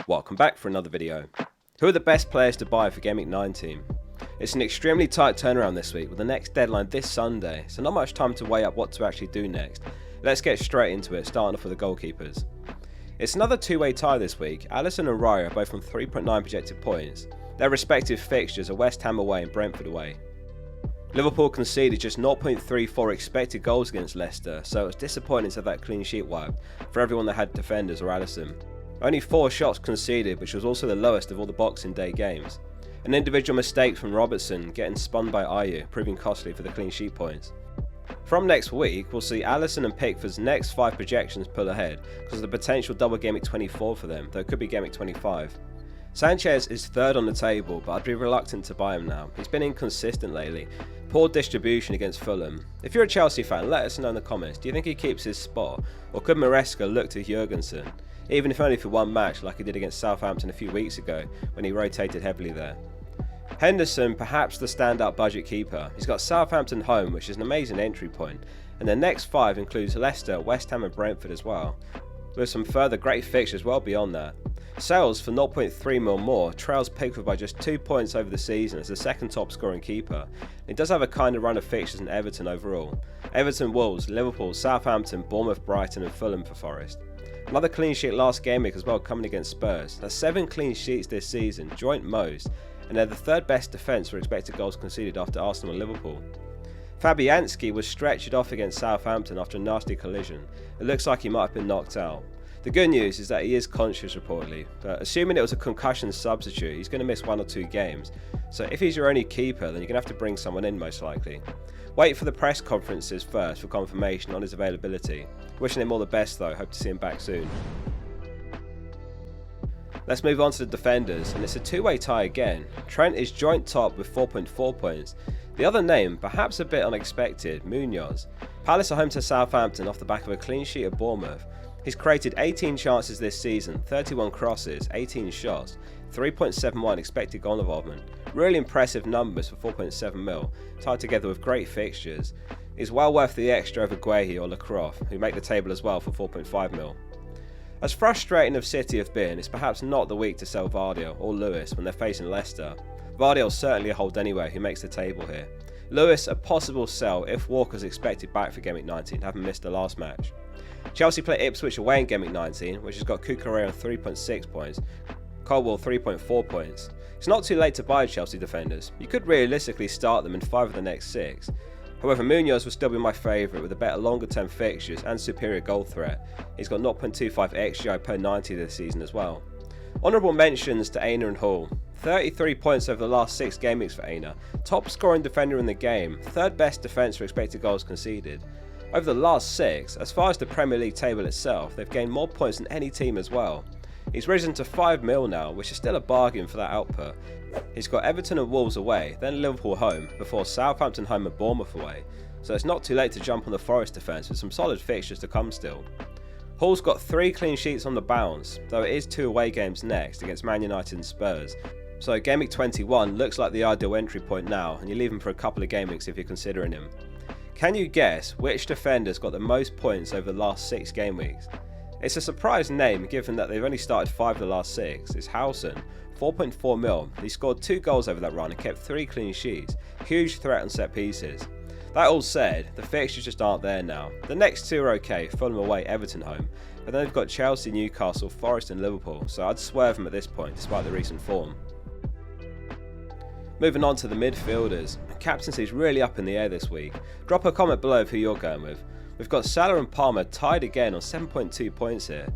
Welcome back for another video. Who are the best players to buy for Gameweek19? It's an extremely tight turnaround this week with the next deadline this Sunday, so not much time to weigh up what to actually do next. Let's get straight into it, starting off with the goalkeepers. It's another two-way tie this week. Alisson and Raya are both on 3.9 projected points. Their respective fixtures are West Ham away and Brentford away. Liverpool conceded just 0.34 expected goals against Leicester, so it was disappointing to have that clean sheet wiped for everyone that had defenders or Alisson. Only 4 shots conceded, which was also the lowest of all the Boxing Day games. An individual mistake from Robertson getting spun by Ayew, proving costly for the clean sheet points. From next week, we'll see Alisson and Pickford's next 5 projections pull ahead because of the potential double Gameweek 24 for them, though it could be Gameweek 25. Sanchez is third on the table, but I'd be reluctant to buy him now. He's been inconsistent lately. Poor distribution against Fulham. If you're a Chelsea fan, let us know in the comments. Do you think he keeps his spot, or could Maresca look to Jurgensen? Even if only for one match like he did against Southampton a few weeks ago when he rotated heavily there. Henderson, perhaps the standout budget keeper. He's got Southampton home, which is an amazing entry point, and the next 5 includes Leicester, West Ham and Brentford as well, with some further great fixtures well beyond that. Sales for 0.3 mil more trails Pickford by just 2 points over the season as the second top scoring keeper. He does have a kind of run of fixtures in Everton overall. Everton, Wolves, Liverpool, Southampton, Bournemouth, Brighton and Fulham for Forest. Another clean sheet last game week as well, coming against Spurs. That's 7 clean sheets this season, joint most, and they're the third best defence for expected goals conceded after Arsenal and Liverpool. Fabianski was stretchered off against Southampton after a nasty collision. It looks like he might have been knocked out. The good news is that he is conscious reportedly, but assuming it was a concussion substitute, he's going to miss 1 or 2 games. So if he's your only keeper, then you're going to have to bring someone in most likely. Wait for the press conferences first for confirmation on his availability. Wishing him all the best though, hope to see him back soon. Let's move on to the defenders, and it's a two-way tie again. Trent is joint top with 4.4 points. The other name, perhaps a bit unexpected, Munoz. Palace are home to Southampton off the back of a clean sheet at Bournemouth. He's created 18 chances this season, 31 crosses, 18 shots, 3.71 expected goal involvement. Really impressive numbers for 4.7 mil, tied together with great fixtures. He's well worth the extra over Guehi or Lacroix, who make the table as well for 4.5 mil. As frustrating as City have been, it's perhaps not the week to sell Vardy or Lewis when they're facing Leicester. Vardy will certainly hold anyway, who makes the table here. Lewis a possible sell if Walker's expected back for Gameweek19, having missed the last match. Chelsea play Ipswich away in Gameweek19, which has got Cucurella on 3.6 points, Colwill 3.4 points. It's not too late to buy Chelsea defenders. You could realistically start them in 5 of the next 6. However, Munoz will still be my favourite with a better longer term fixtures and superior goal threat. He's got 0.25 XGI per 90 this season as well. Honourable mentions to Aina and Hall. 33 points over the last 6 game weeks for Aina. Top scoring defender in the game, 3rd best defence for expected goals conceded. Over the last 6, as far as the Premier League table itself, they've gained more points than any team as well. He's risen to 5 mil now, which is still a bargain for that output. He's got Everton and Wolves away, then Liverpool home, before Southampton home and Bournemouth away. So it's not too late to jump on the Forest defence with some solid fixtures to come still. Hall's got 3 clean sheets on the bounce, though it is 2 away games next against Man United and Spurs. So Gameweek 21 looks like the ideal entry point now, and you leave him for a couple of game weeks if you're considering him. Can you guess which defender's got the most points over the last 6 game weeks? It's a surprise name given that they've only started 5 of the last 6. It's Howson, 4.4 mil. He scored 2 goals over that run and kept 3 clean sheets. Huge threat on set pieces. That all said, the fixtures just aren't there now. The next 2 are okay, Fulham away, Everton home, but then they've got Chelsea, Newcastle, Forest and Liverpool, so I'd swerve them at this point despite the recent form. Moving on to the midfielders. Captaincy is really up in the air this week. Drop a comment below of who you're going with. We've got Salah and Palmer tied again on 7.2 points here.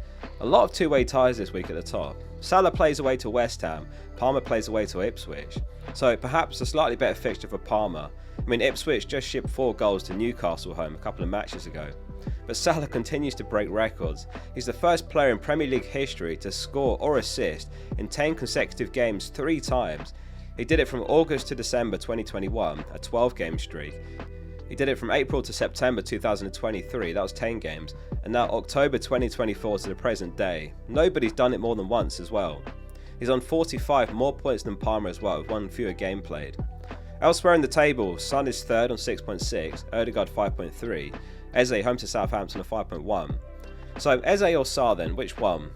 A lot of two-way ties this week at the top. Salah plays away to West Ham, Palmer plays away to Ipswich. So perhaps a slightly better fixture for Palmer. I mean, Ipswich just shipped 4 goals to Newcastle home a couple of matches ago. But Salah continues to break records. He's the first player in Premier League history to score or assist in 10 consecutive games 3 times. He did it from August to December 2021, a 12-game streak. He did it from April to September 2023, that was 10 games, and now October 2024 to the present day. Nobody's done it more than once as well. He's on 45 more points than Palmer as well, with 1 fewer game played. Elsewhere in the table, Son is 3rd on 6.6, Odegaard 5.3, Eze home to Southampton on 5.1. So Eze or Sarr then, which one?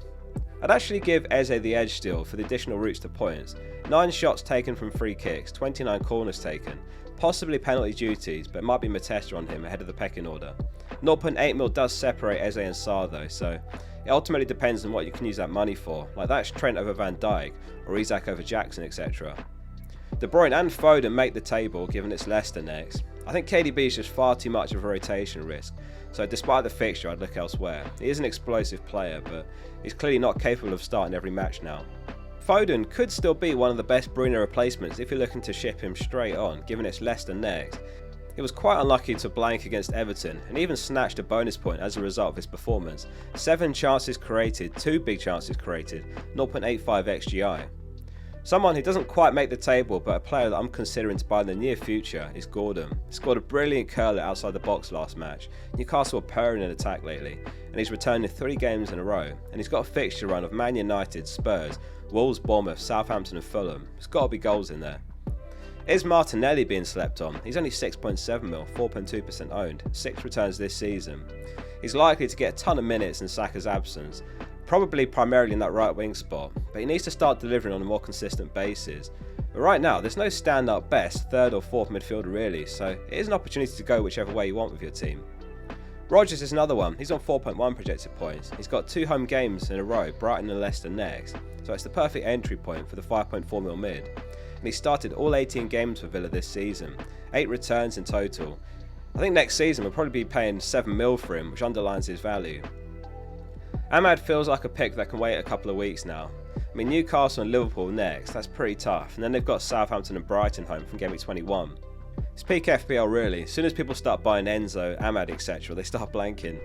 I'd actually give Eze the edge still for the additional routes to points. 9 shots taken from free kicks, 29 corners taken, possibly penalty duties, but it might be Mateta on him ahead of the pecking order. 0.8 mil does separate Eze and Sarr though, so it ultimately depends on what you can use that money for, like that's Trent over Van Dijk, or Isak over Jackson, etc. De Bruyne and Foden make the table given it's Leicester next. I think KDB is just far too much of a rotation risk, so despite the fixture I'd look elsewhere. He is an explosive player, but he's clearly not capable of starting every match now. Foden could still be one of the best Bruno replacements if you're looking to ship him straight on, given it's Leicester next. He was quite unlucky to blank against Everton and even snatched a bonus point as a result of his performance. 7 chances created, 2 big chances created, 0.85 XGI. Someone who doesn't quite make the table but a player that I'm considering to buy in the near future is Gordon. He scored a brilliant curler outside the box last match. Newcastle are purring in attack lately and he's returned in 3 games in a row, and he's got a fixture run of Man United, Spurs, Wolves, Bournemouth, Southampton and Fulham. There's got to be goals in there. Is Martinelli being slept on? He's only 6.7 mil, 4.2% owned, 6 returns this season. He's likely to get a ton of minutes in Saka's absence, probably primarily in that right wing spot, but he needs to start delivering on a more consistent basis. But right now, there's no stand-up best 3rd or 4th midfielder really, so it is an opportunity to go whichever way you want with your team. Rodgers is another one. He's on 4.1 projected points. He's got 2 home games in a row, Brighton and Leicester next, so it's the perfect entry point for the 5.4 mil mid. And he started all 18 games for Villa this season, 8 returns in total. I think next season we'll probably be paying 7 mil for him, which underlines his value. Ahmad feels like a pick that can wait a couple of weeks now. I mean, Newcastle and Liverpool next, that's pretty tough, and then they've got Southampton and Brighton home from Gameweek 21. It's peak FPL really. As soon as people start buying Enzo, Ahmad, etc., they start blanking.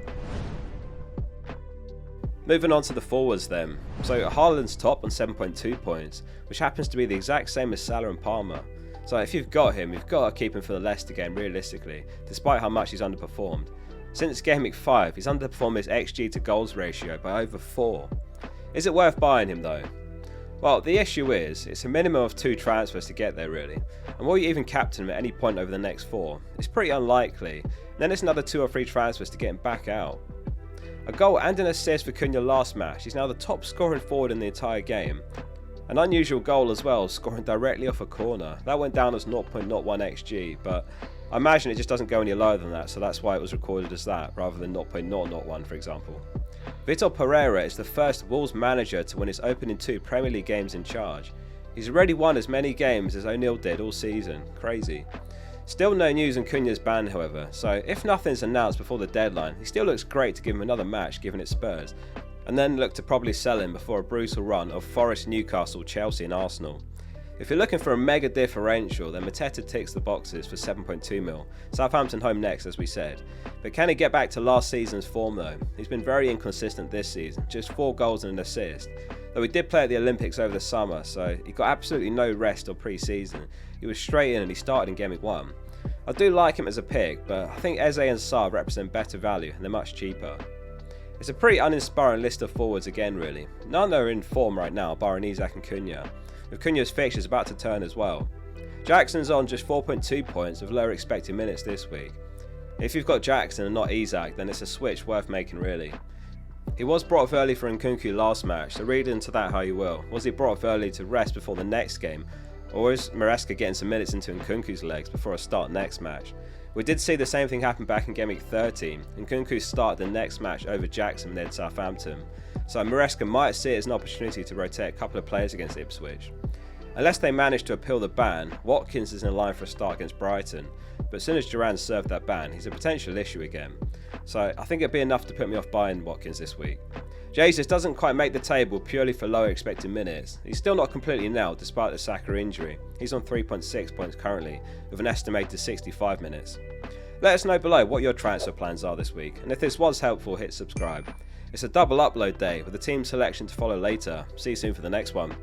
Moving on to the forwards then. So Haaland's top on 7.2 points, which happens to be the exact same as Salah and Palmer. So if you've got him, you've got to keep him for the Leicester game realistically, despite how much he's underperformed. Since Game Week 5, he's underperformed his XG to goals ratio by over 4. Is it worth buying him though? Well, the issue is, it's a minimum of 2 transfers to get there really, and will you even captain him at any point over the next 4? It's pretty unlikely, and then it's another 2 or 3 transfers to get him back out. A goal and an assist for Cunha last match, he's now the top scoring forward in the entire game. An unusual goal as well, scoring directly off a corner. That went down as 0.01 XG, but I imagine it just doesn't go any lower than that, so that's why it was recorded as that, rather than 0.001 for example. Vitor Pereira is the first Wolves manager to win his opening 2 Premier League games in charge. He's already won as many games as O'Neill did all season, crazy. Still no news on Cunha's ban however, so if nothing's announced before the deadline, he still looks great to give him another match given it's Spurs, and then look to probably sell him before a brutal run of Forest, Newcastle, Chelsea and Arsenal. If you're looking for a mega differential, then Mateta ticks the boxes for 7.2 mil. Southampton home next as we said. But can he get back to last season's form though? He's been very inconsistent this season, just 4 goals and an assist. Though he did play at the Olympics over the summer, so he got absolutely no rest or pre-season. He was straight in and he started in Game Week 1. I do like him as a pick, but I think Eze and Sarr represent better value and they're much cheaper. It's a pretty uninspiring list of forwards again really. None are in form right now, barring Isak and Cunha, with Cunha's fixtures about to turn as well. Jackson's on just 4.2 points with lower expected minutes this week. If you've got Jackson and not Isak, then it's a switch worth making really. He was brought off early for Nkunku last match, so read into that how you will. Was he brought off early to rest before the next game, or is Maresca getting some minutes into Nkunku's legs before a start next match? We did see the same thing happen back in Game Week 13. Nkunku started the next match over Jackson when they had Southampton, so Maresca might see it as an opportunity to rotate a couple of players against Ipswich. Unless they manage to appeal the ban, Watkins is in line for a start against Brighton, but as soon as Duran served that ban, he's a potential issue again. So I think it'd be enough to put me off buying Watkins this week. Jesus doesn't quite make the table purely for lower expected minutes. He's still not completely nailed despite the Saka injury. He's on 3.6 points currently, with an estimated 65 minutes. Let us know below what your transfer plans are this week, and if this was helpful, hit subscribe. It's a double upload day with a team selection to follow later. See you soon for the next one.